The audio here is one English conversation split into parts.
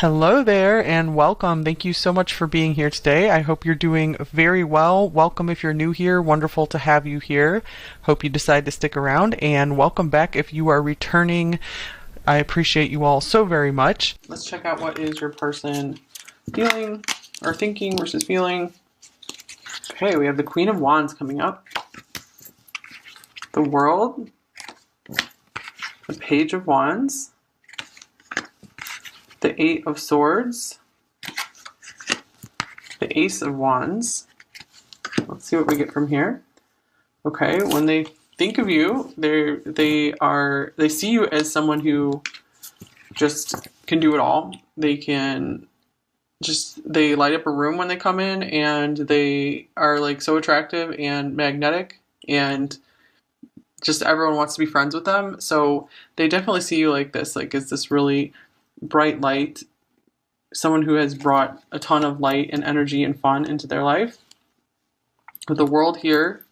Hello there and welcome. Thank you so much for being here today. I hope you're doing very well. Welcome if you're new here. Wonderful to have you here. Hope you decide to stick around, and welcome back if you are returning. I appreciate you all so very much. Let's check out what is your person feeling or thinking versus feeling. Okay, we have the Queen of Wands coming up, the World, the Page of Wands, the Eight of Swords, the Ace of Wands. Let's see what we get from here. Okay, when they think of you, they see you as someone who just can do it all. They light up a room when they come in, and they are like so attractive and magnetic, and just everyone wants to be friends with them. So they definitely see you like this, like it's this really bright light, someone who has brought a ton of light and energy and fun into their life. With the World here,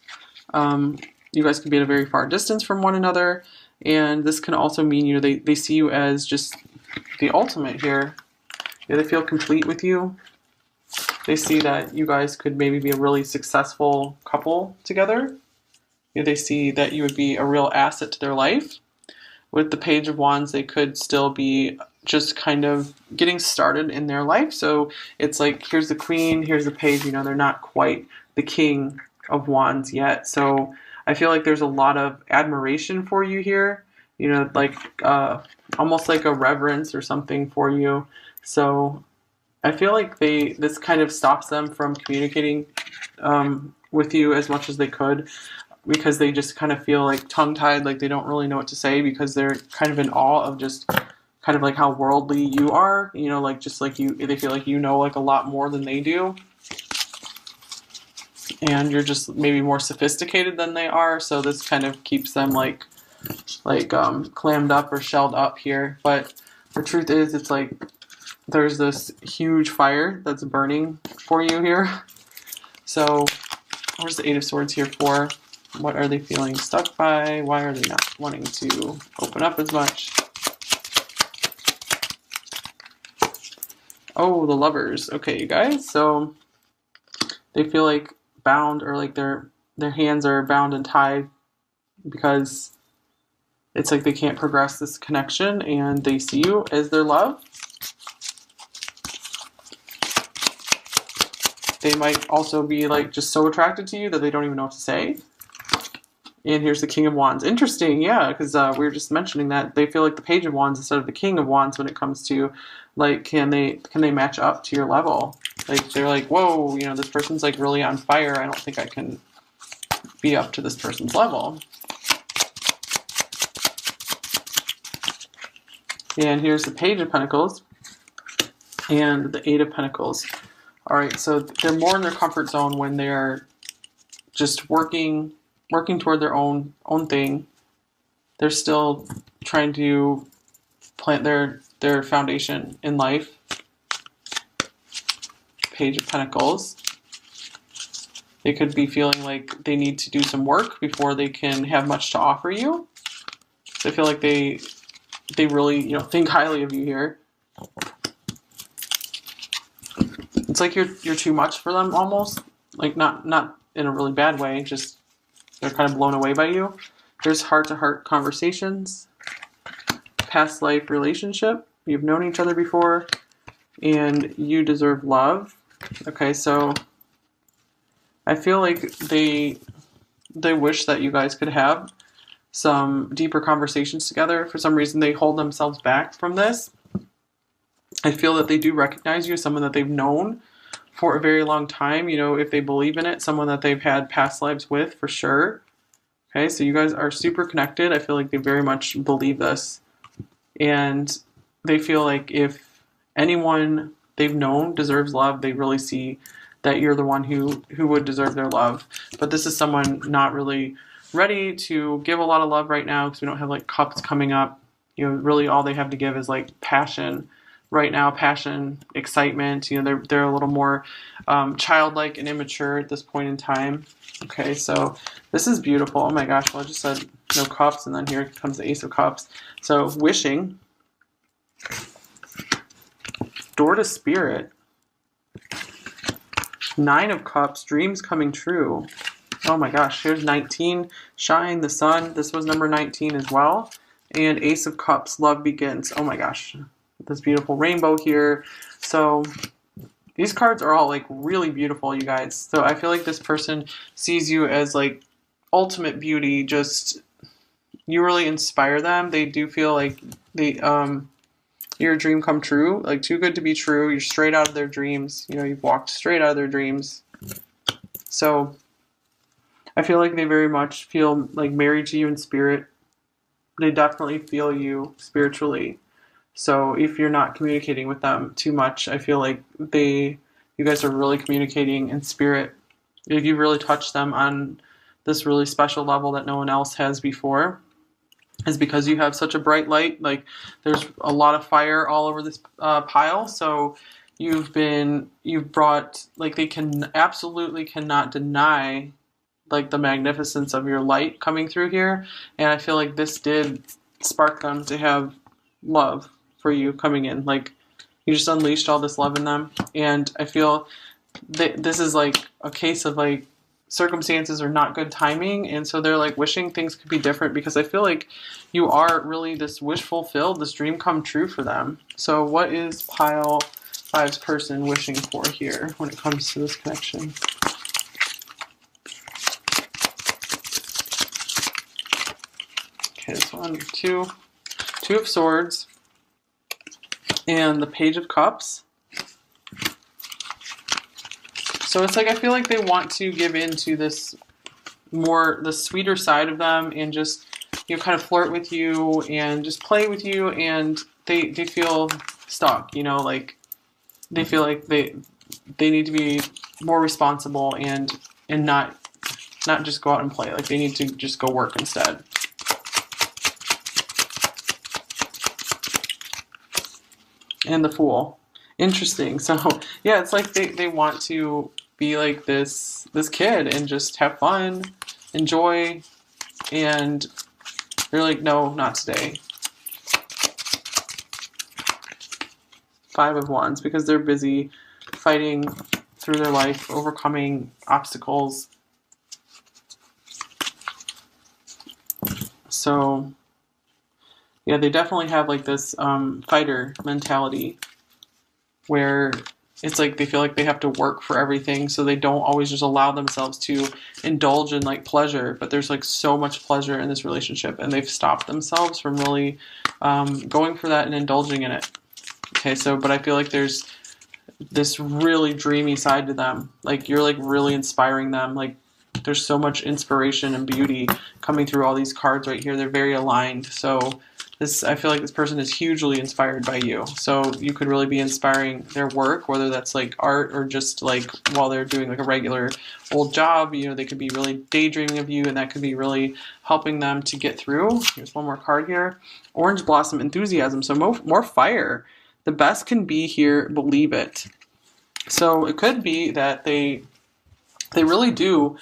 you guys can be at a very far distance from one another, and this can also mean, they see you as just the ultimate here. They feel complete with you. They see that you guys could maybe be a really successful couple together. They see that you would be a real asset to their life. With the Page of Wands, they could still be just kind of getting started in their life. So it's like, here's the Queen, here's the Page, they're not quite the King of Wands yet. So I feel like there's a lot of admiration for you here, like almost like a reverence or something for you. So I feel like this kind of stops them from communicating with you as much as they could, because they just kind of feel like tongue-tied, like they don't really know what to say, because they're kind of in awe of just kind of like how worldly you are, like just like they feel like like a lot more than they do. And you're just maybe more sophisticated than they are, so this kind of keeps them like clammed up or shelled up here. But the truth is, it's like there's this huge fire that's burning for you here. So where's the Eight of Swords here for? What are they feeling stuck by? Why are they not wanting to open up as much? Oh, the Lovers. Okay, you guys. So they feel like bound, or like their hands are bound and tied, because it's like they can't progress this connection, and they see you as their love. They might also be like just so attracted to you that they don't even know what to say. And here's the King of Wands. Interesting, yeah, because we were just mentioning that they feel like the Page of Wands instead of the King of Wands when it comes to, like, can they match up to your level? Like, they're like, whoa, this person's like really on fire. I don't think I can be up to this person's level. And here's the Page of Pentacles and the Eight of Pentacles. All right, so they're more in their comfort zone when they're just working toward their own thing. They're still trying to plant their foundation in life. Page of Pentacles. They could be feeling like they need to do some work before they can have much to offer you. So I feel like they really think highly of you here. It's like you're too much for them almost. Like not in a really bad way, just they're kind of blown away by you. There's heart-to-heart conversations, past life relationship. You've known each other before, and you deserve love. Okay, so I feel like they wish that you guys could have some deeper conversations together. For some reason, they hold themselves back from this. I feel that they do recognize you as someone that they've known for a very long time. If they believe in it, someone that they've had past lives with, for sure. Okay, so you guys are super connected. I feel like they very much believe this. And they feel like if anyone they've known deserves love, they really see that you're the one who would deserve their love. But this is someone not really ready to give a lot of love right now, because we don't have like cups coming up. Really all they have to give is like passion right now, passion, excitement. They're a little more childlike and immature at this point in time. Okay, so this is beautiful. Oh my gosh, well, I just said no cups, and then here comes the Ace of Cups. So wishing Door to Spirit. Nine of Cups, dreams coming true. Oh my gosh, here's 19, Shine, the Sun. This was number 19 as well. And Ace of Cups, Love Begins. Oh my gosh, this beautiful rainbow here. So these cards are all like really beautiful, you guys. So I feel like this person sees you as like ultimate beauty. Just, you really inspire them. They do feel like you're a dream come true, like too good to be true. You're straight out of their dreams. You know, you've walked straight out of their dreams. So I feel like they very much feel like married to you in spirit. They definitely feel you spiritually. So if you're not communicating with them too much, I feel like you guys are really communicating in spirit. If you really touch them on this really special level that no one else has before, is because you have such a bright light. Like there's a lot of fire all over this pile. So you've brought, like, they absolutely cannot deny like the magnificence of your light coming through here. And I feel like this did spark them to have love for you coming in. Like you just unleashed all this love in them. And I feel that this is like a case of like circumstances are not good timing, and so they're like wishing things could be different, because I feel like you are really this wish fulfilled, this dream come true for them. So what is pile five's person wishing for here when it comes to this connection? Okay, this one, two of Swords, and the Page of Cups. So it's like, I feel like they want to give into this more, the sweeter side of them, and just, you know, kind of flirt with you and just play with you, and they feel stuck, you know, like they feel like they need to be more responsible and not just go out and play. Like they need to just go work instead. And the Fool. Interesting. So yeah, it's like they want to be like this kid and just have fun, enjoy, and they're like, no, not today. Five of Wands, because they're busy fighting through their life, overcoming obstacles. So yeah, they definitely have like this fighter mentality, where it's like they feel like they have to work for everything, so they don't always just allow themselves to indulge in like pleasure. But there's like so much pleasure in this relationship, and they've stopped themselves from really going for that and indulging in it. Okay, so but I feel like there's this really dreamy side to them. Like you're like really inspiring them. Like there's so much inspiration and beauty coming through all these cards right here. They're very aligned. So I feel like this person is hugely inspired by you. So you could really be inspiring their work, whether that's like art or just like while they're doing like a regular old job. You know, they could be really daydreaming of you, and that could be really helping them to get through. Here's one more card here. Orange Blossom, Enthusiasm. So more fire. The best can be here, believe it. So it could be that they really do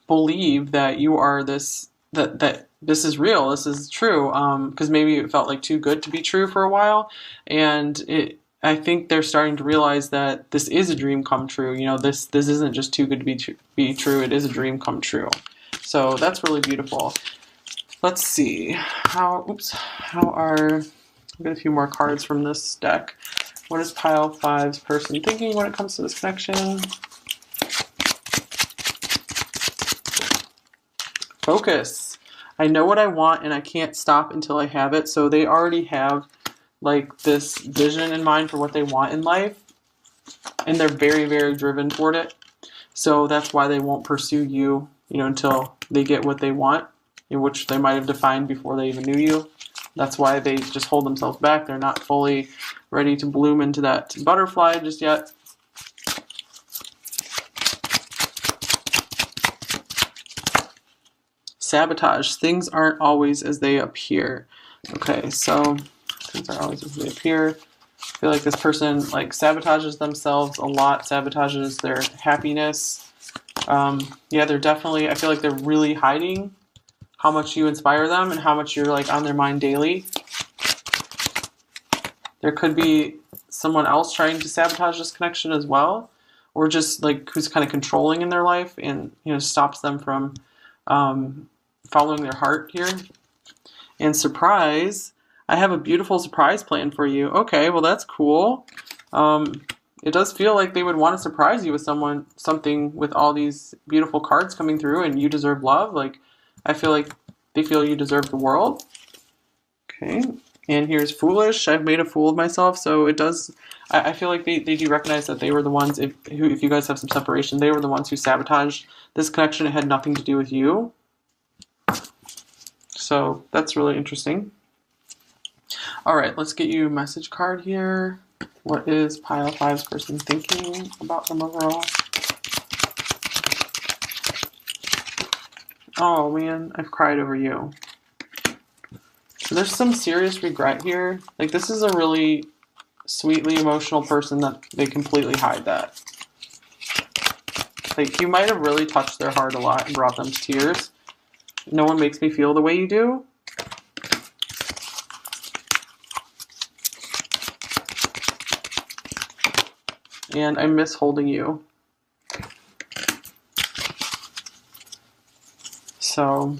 believe that you are this, that this is real, this is true, because maybe it felt like too good to be true for a while, and I think they're starting to realize that this is a dream come true. You know, this isn't just too good to be true. It is a dream come true. So that's really beautiful. Let's see how are, I'll get a few more cards from this deck. What is pile five's person thinking when it comes to this connection? Focus. I know what I want and I can't stop until I have it. So they already have like this vision in mind for what they want in life, and they're very, very driven toward it. So that's why they won't pursue you, until they get what they want, which they might have defined before they even knew you. That's why they just hold themselves back. They're not fully ready to bloom into that butterfly just yet. Sabotage. Things aren't always as they appear. Okay, so things aren't always as they appear. I feel like this person sabotages themselves a lot, sabotages their happiness. Yeah, they're definitely, I feel like they're really hiding how much you inspire them and how much you're on their mind daily. There could be someone else trying to sabotage this connection as well, or just like who's kind of controlling in their life and stops them from following their heart here. And surprise, I have a beautiful surprise plan for you. Okay, well that's cool. It does feel like they would want to surprise you with something with all these beautiful cards coming through, and you deserve love. Like, I feel like they feel you deserve the world. Okay, and here's foolish. I've made a fool of myself, so it does. I feel like they do recognize that they were the ones. If you guys have some separation, they were the ones who sabotaged this connection. It had nothing to do with you. So that's really interesting. All right, let's get you a message card here. What is pile 5's person thinking about them overall? Oh man, I've cried over you. So there's some serious regret here. Like, this is a really sweetly emotional person that they completely hide that. Like, you might have really touched their heart a lot and brought them to tears. No one makes me feel the way you do. And I miss holding you. So,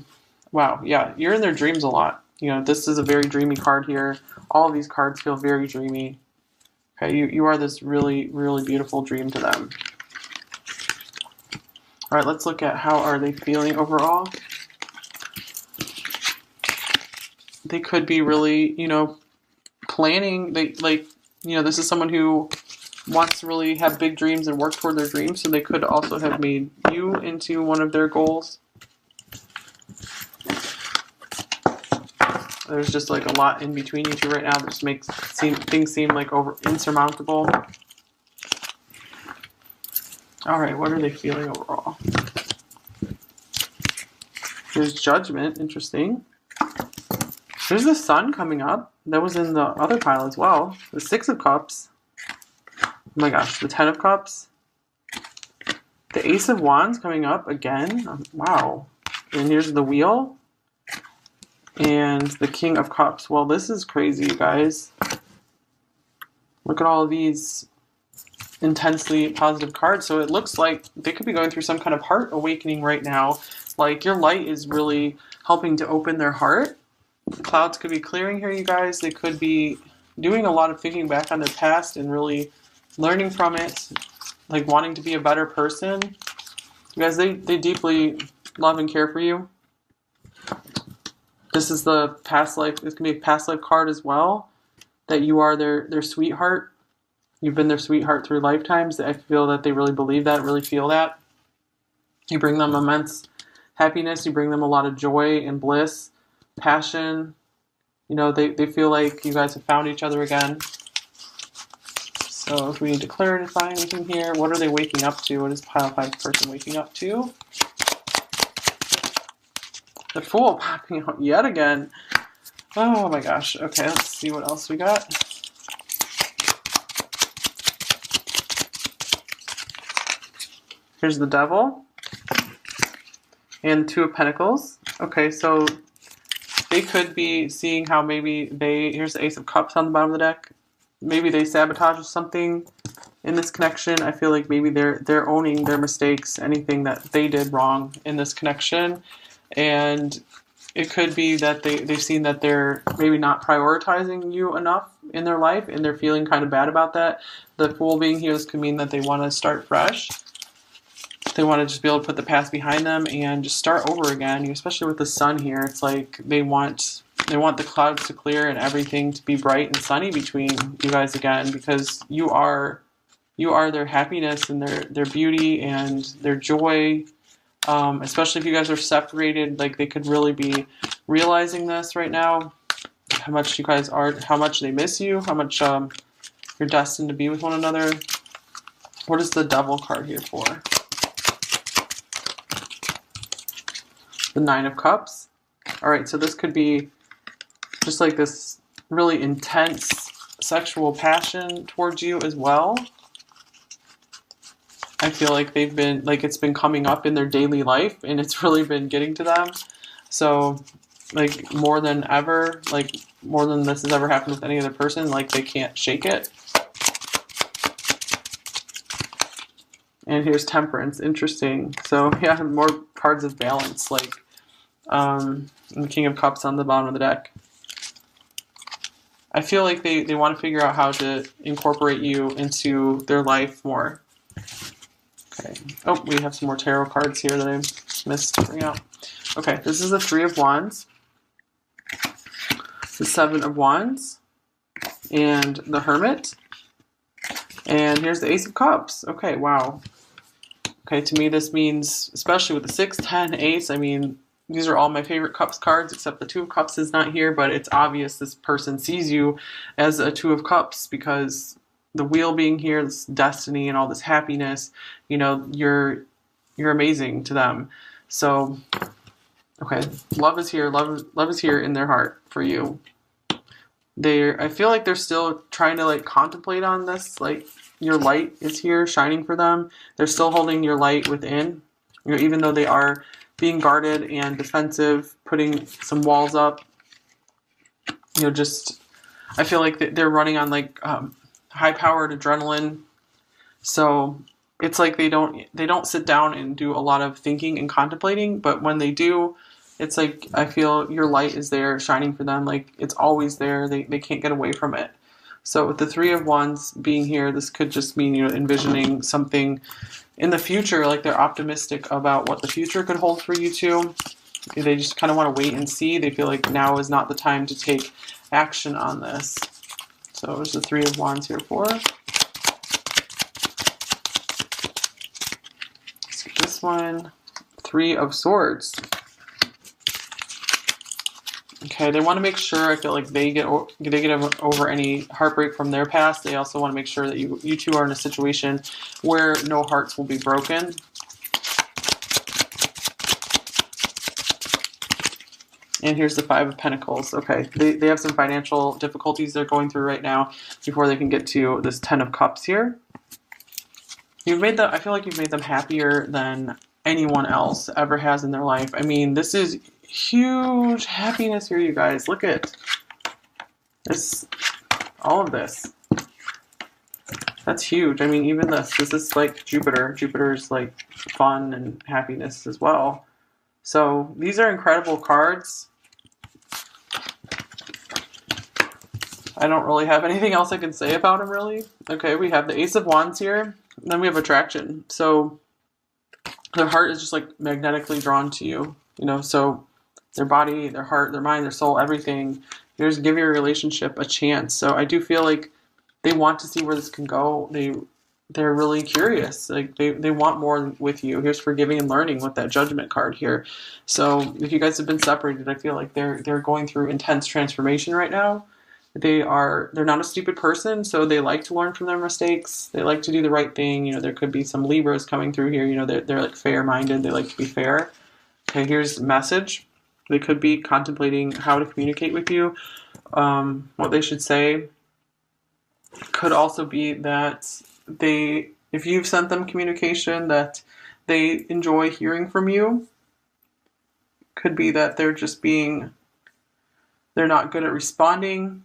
wow, yeah, you're in their dreams a lot. This is a very dreamy card here. All of these cards feel very dreamy. Okay, you are this really, really beautiful dream to them. All right, let's look at how are they feeling overall. They could be really, planning. This is someone who wants to really have big dreams and work toward their dreams, so they could also have made you into one of their goals. There's just like a lot in between you two right now that just makes things seem like insurmountable. All right, what are they feeling overall? There's Judgment, interesting. There's the Sun coming up. That was in the other pile as well. The 6 of Cups. Oh my gosh, the 10 of Cups. The Ace of Wands coming up again. Wow. And here's the Wheel. And the King of Cups. Well, this is crazy, you guys. Look at all of these intensely positive cards. So it looks like they could be going through some kind of heart awakening right now. Like, your light is really helping to open their heart. The clouds could be clearing here, you guys. They could be doing a lot of thinking back on their past and really learning from it, like wanting to be a better person. You guys, they deeply love and care for you. This is the past life. This can be a past life card as well, that you are their sweetheart. You've been their sweetheart through lifetimes. I feel that they really believe that, really feel that. You bring them immense happiness. You bring them a lot of joy and bliss, passion. They feel like you guys have found each other again. So if we need to clarify anything here, what are they waking up to? What is pile 5's person waking up to? The Fool popping out yet again. Oh my gosh. Okay, let's see what else we got. Here's the Devil. And 2 of Pentacles. Okay, so they could be seeing how maybe here's the Ace of Cups on the bottom of the deck. Maybe they sabotage something in this connection. I feel like maybe they're owning their mistakes, anything that they did wrong in this connection. And it could be that they've seen that they're maybe not prioritizing you enough in their life, and they're feeling kind of bad about that. The Fool being here could mean that they want to start fresh. They want to just be able to put the past behind them and just start over again. Especially with the Sun here, it's like they want the clouds to clear and everything to be bright and sunny between you guys again, because you are their happiness and their beauty and their joy. Especially if you guys are separated, like, they could really be realizing this right now, how much you guys are, how much they miss you, how much you're destined to be with one another. What is the Devil card here for? The 9 of Cups. All right, so this could be just like this really intense sexual passion towards you as well. I feel like they've been, like, it's been coming up in their daily life and it's really been getting to them. So, like, more than ever, like, more than this has ever happened with any other person, like, they can't shake it. And here's Temperance. Interesting. So yeah, more cards of balance, like and the King of Cups on the bottom of the deck. I feel like they want to figure out how to incorporate you into their life more. Okay. Oh, we have some more tarot cards here that I missed to bring out. Okay, this is the Three of Wands, the Seven of Wands, and the Hermit. And here's the Ace of Cups. Okay, wow. Okay, to me this means, especially with the 6, 10, Ace, I mean, these are all my favorite Cups cards, except the Two of Cups is not here, but it's obvious this person sees you as a Two of Cups because the Wheel being here, this destiny and all this happiness, you know, you're amazing to them. So, okay, love is here. Love is here in their heart for you. I feel like they're still trying to like contemplate on this, like your light is here shining for them. They're still holding your light within, you know, even though they are being guarded and defensive, putting some walls up, you know, just, I feel like they're running on like high powered adrenaline. So it's like they don't sit down and do a lot of thinking and contemplating, but when they do, it's like, I feel your light is there shining for them. Like it's always there. They can't get away from it. So with the Three of Wands being here, this could just mean, you know, envisioning something in the future, like they're optimistic about what the future could hold for you two. They just kind of want to wait and see. They feel like now is not the time to take action on this. So there's the Three of Wands here for. Let's get this one. Three of Swords. Okay, they want to make sure, I feel like they get over any heartbreak from their past. They also want to make sure that you two are in a situation where no hearts will be broken. And here's the Five of Pentacles. Okay, they have some financial difficulties they're going through right now before they can get to this Ten of Cups here. I feel like you've made them happier than anyone else ever has in their life. I mean, this is huge happiness here, you guys. Look at this, all of this. That's huge. I mean, even this is like Jupiter. Jupiter's like fun and happiness as well. So these are incredible cards. I don't really have anything else I can say about them, really. Okay, we have the Ace of Wands here. And then we have Attraction. So their heart is just like magnetically drawn to you. You know, so their body, their heart, their mind, their soul, everything. You just give your relationship a chance. So I do feel like they want to see where this can go. They're really curious. Like they want more with you. Here's Forgiving and Learning with that Judgment card here. So if you guys have been separated, I feel like they're going through intense transformation right now. They're not a stupid person, so they like to learn from their mistakes. They like to do the right thing. You know, there could be some Libras coming through here. You know, they're like fair-minded. They like to be fair. Okay, here's the message. They could be contemplating how to communicate with you, what they should say. Could also be that if you've sent them communication, that they enjoy hearing from you. Could be that they're not good at responding,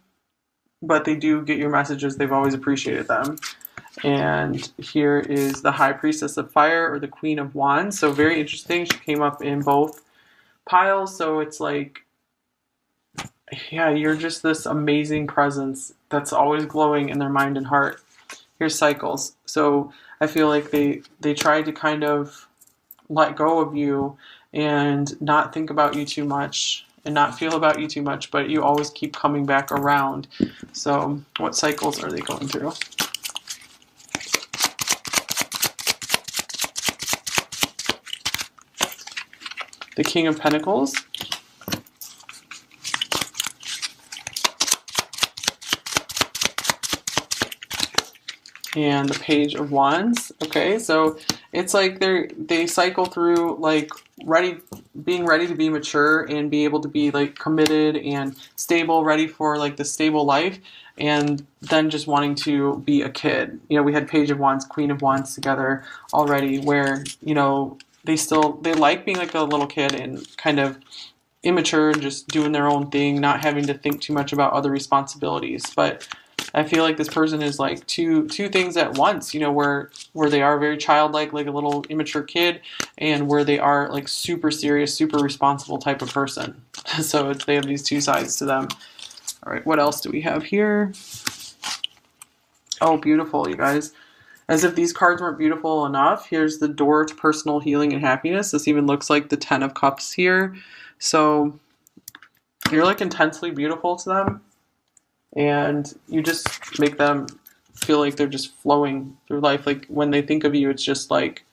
but they do get your messages. They've always appreciated them. And here is the High Priestess of Fire, or the Queen of Wands. So very interesting. She came up in both piles. So it's like, yeah, you're just this amazing presence that's always glowing in their mind and heart. Here's Cycles. So I feel like they tried to kind of let go of you and not think about you too much and not feel about you too much, but you always keep coming back around. So what cycles are they going through? The King of Pentacles. And the Page of Wands. Okay, so it's like they cycle through like being ready to be mature and be able to be like committed and stable, ready for like the stable life, and then just wanting to be a kid. You know, we had Page of Wands, Queen of Wands together already, where, you know, they like being like a little kid and kind of immature and just doing their own thing, not having to think too much about other responsibilities. But I feel like this person is like two things at once, you know, where they are very childlike, like a little immature kid, and where they are like super serious, super responsible type of person. So they have these two sides to them. All right, what else do we have here? Oh, beautiful, you guys. As if these cards weren't beautiful enough, here's the door to personal healing and happiness. This even looks like the 10 of Cups here. So you're like intensely beautiful to them, and you just make them feel like they're just flowing through life. Like when they think of you, it's just like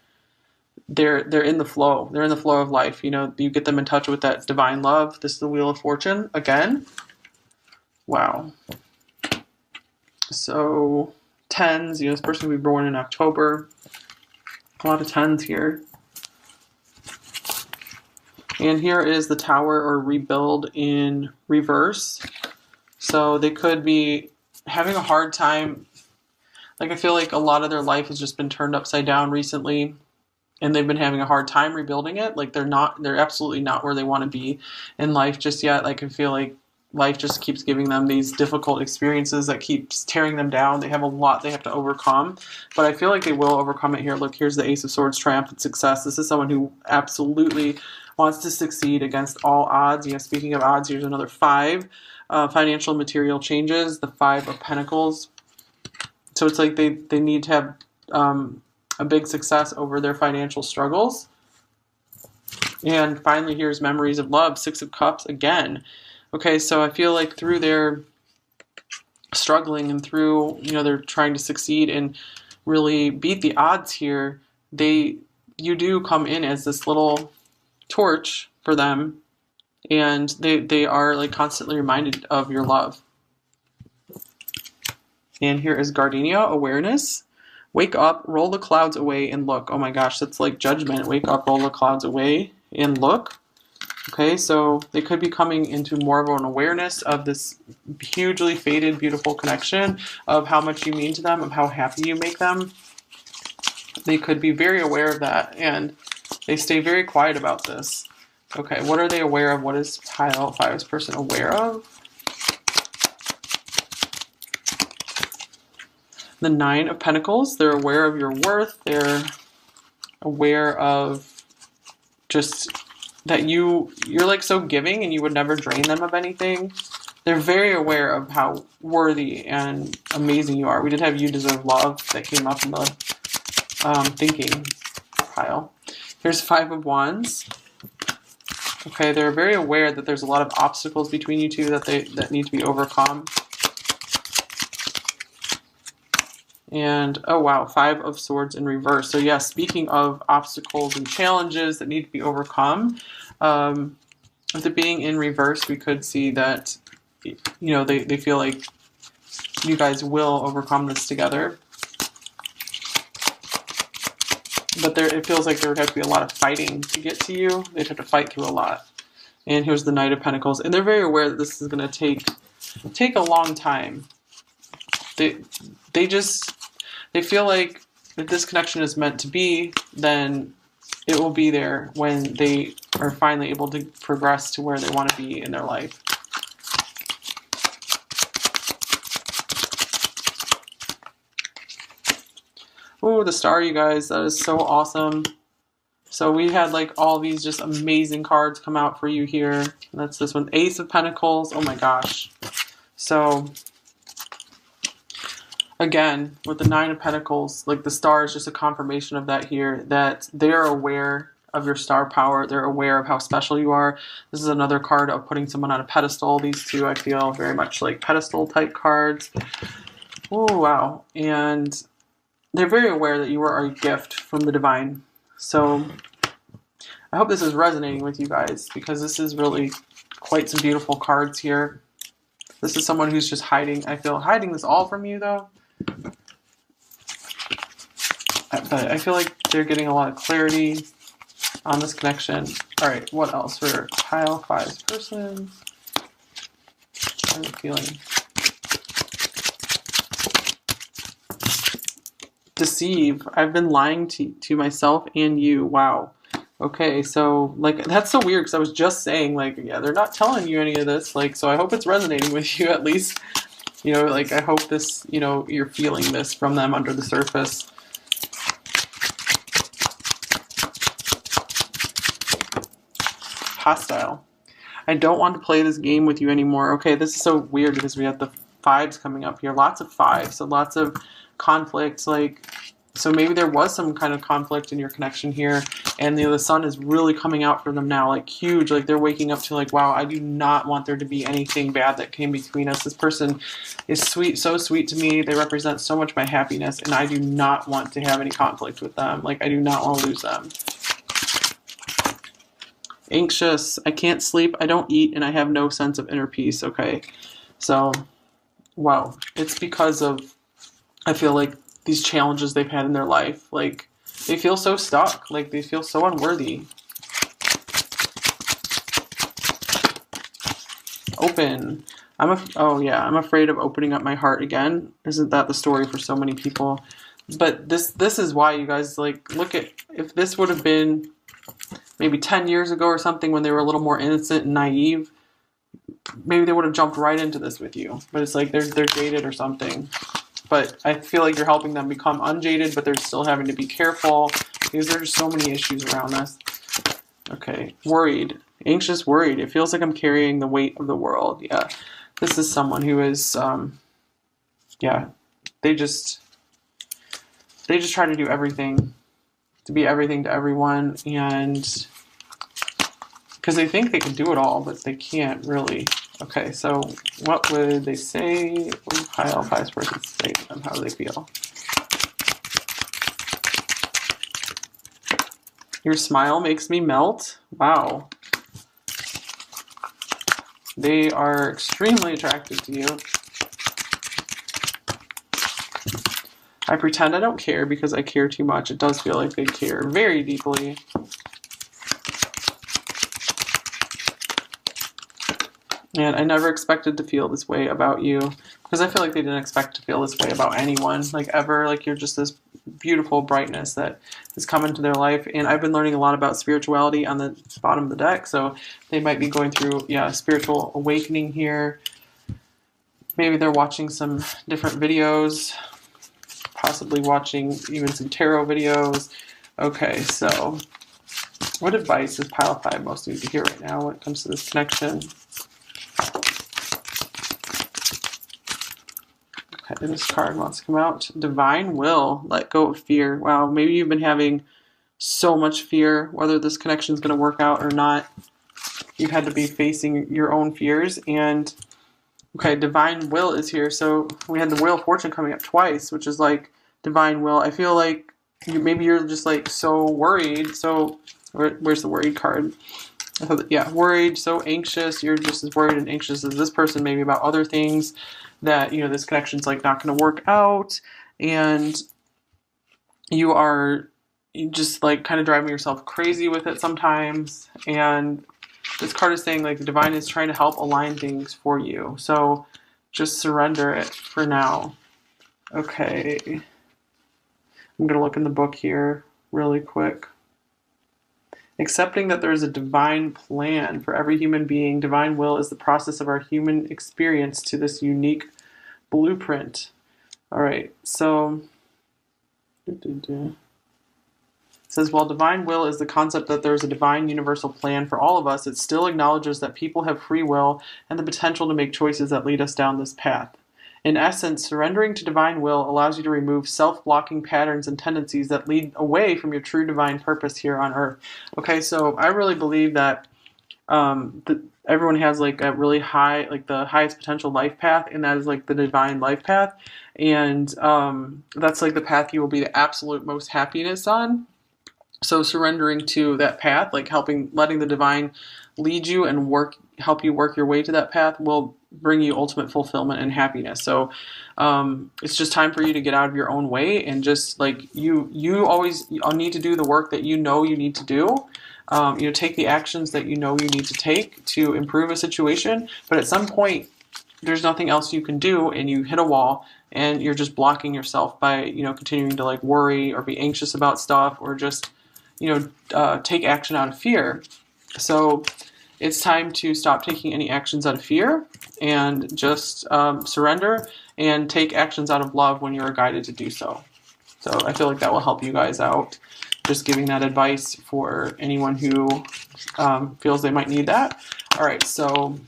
they're in the flow. They're in the flow of life. You know, you get them in touch with that divine love. This is the Wheel of Fortune again. Wow. So tens, you know, this person will be born in October. A lot of tens here. And here is the Tower, or rebuild, in reverse. So they could be having a hard time. Like I feel like a lot of their life has just been turned upside down recently, and they've been having a hard time rebuilding it. Like they're absolutely not where they want to be in life just yet. Like I feel like life just keeps giving them these difficult experiences that keeps tearing them down. They have a lot they have to overcome, but I feel like they will overcome it here. Look, here's the Ace of Swords, triumphant success. This is someone who absolutely wants to succeed against all odds. Yeah, speaking of odds, here's another 5. Financial material changes, the 5 of Pentacles. So it's like they need to have a big success over their financial struggles. And finally, here's memories of love, 6 of Cups again. Okay, so I feel like through their struggling and through, you know, they're trying to succeed and really beat the odds here, you do come in as this little torch for them, and they are like constantly reminded of your love. And here is Gardenia, awareness. Wake up, roll the clouds away, and look. Oh my gosh, that's like judgment. Wake up, roll the clouds away, and look. Okay, so they could be coming into more of an awareness of this hugely faded, beautiful connection, of how much you mean to them, of how happy you make them. They could be very aware of that, and they stay very quiet about this. Okay, what are they aware of? What is Pile 5's person aware of? The 9 of Pentacles. They're aware of your worth. They're aware of just that you're like so giving and you would never drain them of anything. They're very aware of how worthy and amazing you are. We did have You Deserve Love that came up in the thinking pile. Here's 5 of Wands. Okay, they're very aware that there's a lot of obstacles between you two that need to be overcome. And, oh wow, 5 of Swords in reverse. So yeah, speaking of obstacles and challenges that need to be overcome, with it being in reverse, we could see that, you know, they feel like you guys will overcome this together. But it feels like there would have to be a lot of fighting to get to you. They'd have to fight through a lot. And here's the Knight of Pentacles. And they're very aware that this is going to take a long time. They feel like if this connection is meant to be, then it will be there when they are finally able to progress to where they want to be in their life. Oh, the Star, you guys. That is so awesome. So we had like all these just amazing cards come out for you here. That's this one. Ace of Pentacles. Oh my gosh. So again, with the 9 of Pentacles, like the Star is just a confirmation of that here, that they're aware of your star power. They're aware of how special you are. This is another card of putting someone on a pedestal. These two, I feel, very much like pedestal type cards. Oh, wow. And they're very aware that you are a gift from the divine. So I hope this is resonating with you guys, because this is really quite some beautiful cards here. This is someone who's just hiding this all from you, though. But I feel like they're getting a lot of clarity on this connection. All right, what else for Pile 5's person? I'm feeling deceive. I've been lying to myself and you. Wow. Okay, so like that's so weird, because I was just saying like, yeah, they're not telling you any of this. Like, so I hope it's resonating with you at least. You know, like I hope this, you know, you're feeling this from them under the surface. Hostile. I don't want to play this game with you anymore. Okay, this is so weird because we have the fives coming up here. Lots of fives, so lots of conflict. Like, so maybe there was some kind of conflict in your connection here, and the sun is really coming out for them now, like huge. Like they're waking up to like, wow, I do not want there to be anything bad that came between us. This person is sweet, so sweet to me. They represent so much my happiness, and I do not want to have any conflict with them. Like I do not want to lose them. Anxious, I can't sleep, I don't eat, and I have no sense of inner peace. Okay, so, wow, it's because of, I feel like, these challenges they've had in their life. Like, they feel so stuck, like, they feel so unworthy. Open. I'm afraid of opening up my heart again. Isn't that the story for so many people? But this is why, you guys, like, look at, if this would have been maybe 10 years ago or something when they were a little more innocent and naive, maybe they would have jumped right into this with you. But it's like they're jaded or something. But I feel like you're helping them become unjaded, but they're still having to be careful because there's so many issues around this. Okay, worried. Anxious, worried. It feels like I'm carrying the weight of the world. Yeah, this is someone who is, yeah, they just try to do everything, to be everything to everyone, and because they think they can do it all, but they can't really. Okay, so what would they say? What would high L5's person say to them? How do they feel? Your smile makes me melt. Wow. They are extremely attracted to you. I pretend I don't care because I care too much. It does feel like they care very deeply. And I never expected to feel this way about you, because I feel like they didn't expect to feel this way about anyone, like ever. Like you're just this beautiful brightness that has come into their life. And I've been learning a lot about spirituality on the bottom of the deck, so they might be going through, yeah, a spiritual awakening here. Maybe they're watching some different videos, possibly watching even some tarot videos. Okay, so what advice does Pile 5 most need to hear right now when it comes to this connection? Okay, this card wants to come out. Divine Will. Let go of fear. Wow, maybe you've been having so much fear, whether this connection is going to work out or not. You've had to be facing your own fears. And, okay, Divine Will is here. So we had the Wheel of Fortune coming up twice, which is like Divine Will. I feel like maybe you're just like so worried. So, where's the worried card? I thought that, yeah, worried, so anxious. You're just as worried and anxious as this person, maybe about other things that, you know, this connection's like not going to work out, and you are just like kind of driving yourself crazy with it sometimes. And this card is saying like the divine is trying to help align things for you. So just surrender it for now. Okay. I'm going to look in the book here really quick. Accepting that there is a divine plan for every human being. Divine will is the process of our human experience to this unique blueprint. All right, so it says, while divine will is the concept that there is a divine universal plan for all of us, it still acknowledges that people have free will and the potential to make choices that lead us down this path. In essence, surrendering to divine will allows you to remove self-blocking patterns and tendencies that lead away from your true divine purpose here on Earth. Okay, so I really believe that everyone has like a really high, like the highest potential life path, and that is like the divine life path. And that's like the path you will be the absolute most happiness on. So surrendering to that path, like letting the divine lead you and help you work your way to that path will bring you ultimate fulfillment and happiness. So it's just time for you to get out of your own way and just like you always need to do the work that you know you need to do. Take the actions that you know you need to take to improve a situation. But at some point, there's nothing else you can do, and you hit a wall, and you're just blocking yourself by continuing to like worry or be anxious about stuff, or just take action out of fear. So it's time to stop taking any actions out of fear and just surrender and take actions out of love when you're guided to do so. So I feel like that will help you guys out. Just giving that advice for anyone who feels they might need that. All right, so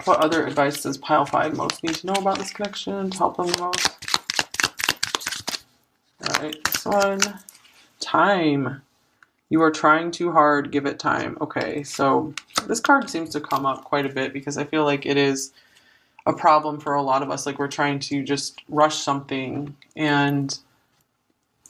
what other advice does pile 5 most need to know about this connection to help them the most? All right, this one. Time. You are trying too hard, give it time. Okay, so this card seems to come up quite a bit because I feel like it is a problem for a lot of us. Like we're trying to just rush something and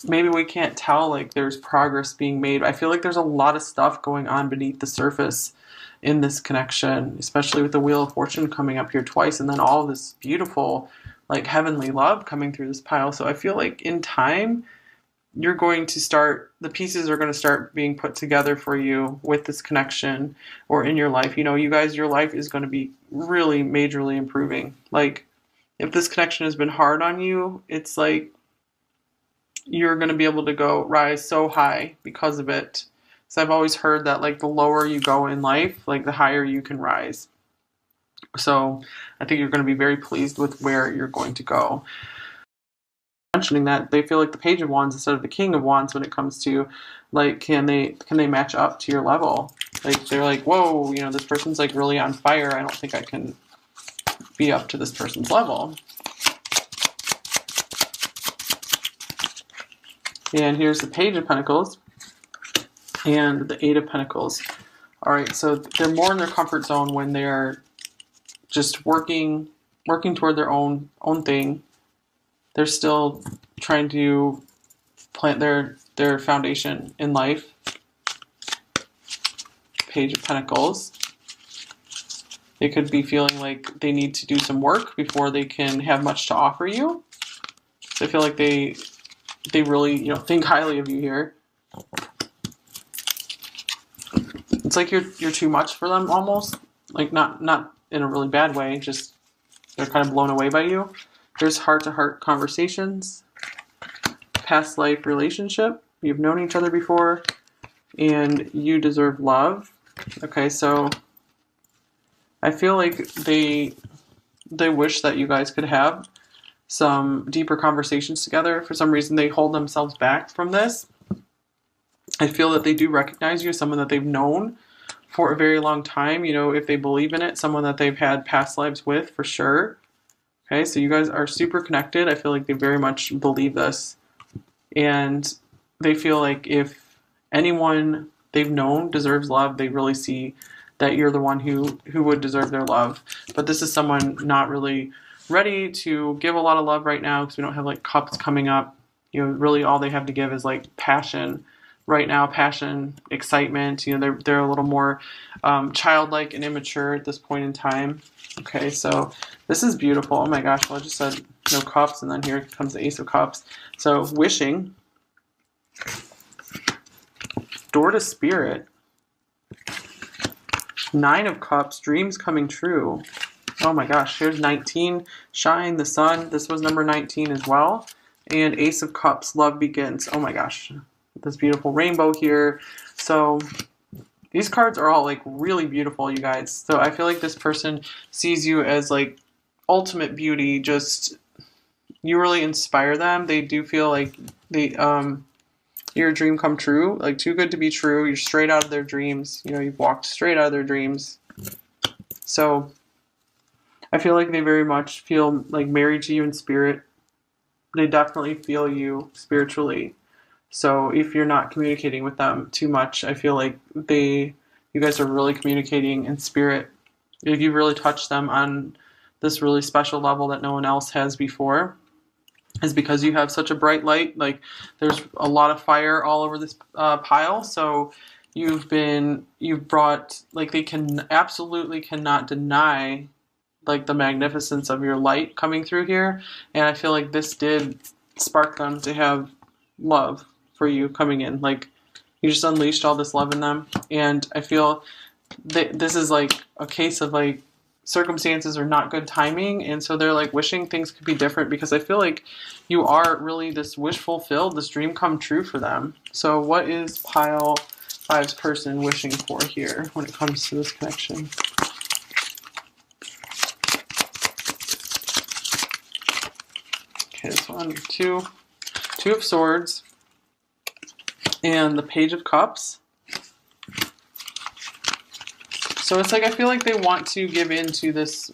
maybe we can't tell like there's progress being made. I feel like there's a lot of stuff going on beneath the surface in this connection, especially with the Wheel of Fortune coming up here twice and then all this beautiful like heavenly love coming through this pile. So I feel like in time, you're going to start, the pieces are going to start being put together for you with this connection or in your life. You know, you guys, your life is going to be really majorly improving. Like if this connection has been hard on you, it's like you're going to be able to go rise so high because of it. So I've always heard that like the lower you go in life, like the higher you can rise. So I think you're going to be very pleased with where you're going to go. Mentioning that they feel like the Page of Wands instead of the King of Wands when it comes to like can they match up to your level. Like they're like, whoa, you know, this person's like really on fire. I don't think I can be up to this person's level. And here's the Page of Pentacles and the 8 of Pentacles. All right, so they're more in their comfort zone when they're just working toward their own thing. They're still trying to plant their foundation in life. Page of Pentacles. They could be feeling like they need to do some work before they can have much to offer you. So I feel like they really, you know, think highly of you here. It's like you're too much for them almost. Like not in a really bad way, just they're kind of blown away by you. There's heart-to-heart conversations, past life relationship. You've known each other before, and you deserve love. Okay, so I feel like they wish that you guys could have some deeper conversations together. For some reason, they hold themselves back from this. I feel that they do recognize you as someone that they've known for a very long time. You know, if they believe in it, someone that they've had past lives with for sure. Okay, so you guys are super connected. I feel like they very much believe this. And they feel like if anyone they've known deserves love, they really see that you're the one who would deserve their love. But this is someone not really ready to give a lot of love right now because we don't have like cups coming up. You know, really all they have to give is like passion right now, passion, excitement. You know, they're a little more childlike and immature at this point in time. Okay, so this is beautiful. Oh my gosh, well I just said no cups and then here comes the Ace of Cups. So wishing, door to spirit, 9 of Cups, dreams coming true. Oh my gosh, here's 19, shine, the sun. This was number 19 as well. And Ace of Cups, love begins. Oh my gosh, this beautiful rainbow here. So these cards are all like really beautiful, you guys. So I feel like this person sees you as like ultimate beauty. Just you really inspire them. They do feel like you're a dream come true, like too good to be true. You're straight out of their dreams. You know, you've walked straight out of their dreams. So I feel like they very much feel like married to you in spirit. They definitely feel you spiritually. So if you're not communicating with them too much, I feel like you guys are really communicating in spirit. If you really touch them on this really special level that no one else has before, is because you have such a bright light. Like there's a lot of fire all over this pile. So you've brought, like they absolutely cannot deny like the magnificence of your light coming through here. And I feel like this did spark them to have love for you coming in. Like you just unleashed all this love in them. And I feel that this is like a case of like circumstances are not good timing. And so they're like wishing things could be different because I feel like you are really this wish fulfilled, this dream come true for them. So what is pile five's person wishing for here when it comes to this connection. Okay, this one, two of swords, and the page of cups. So it's like I feel like they want to give in to this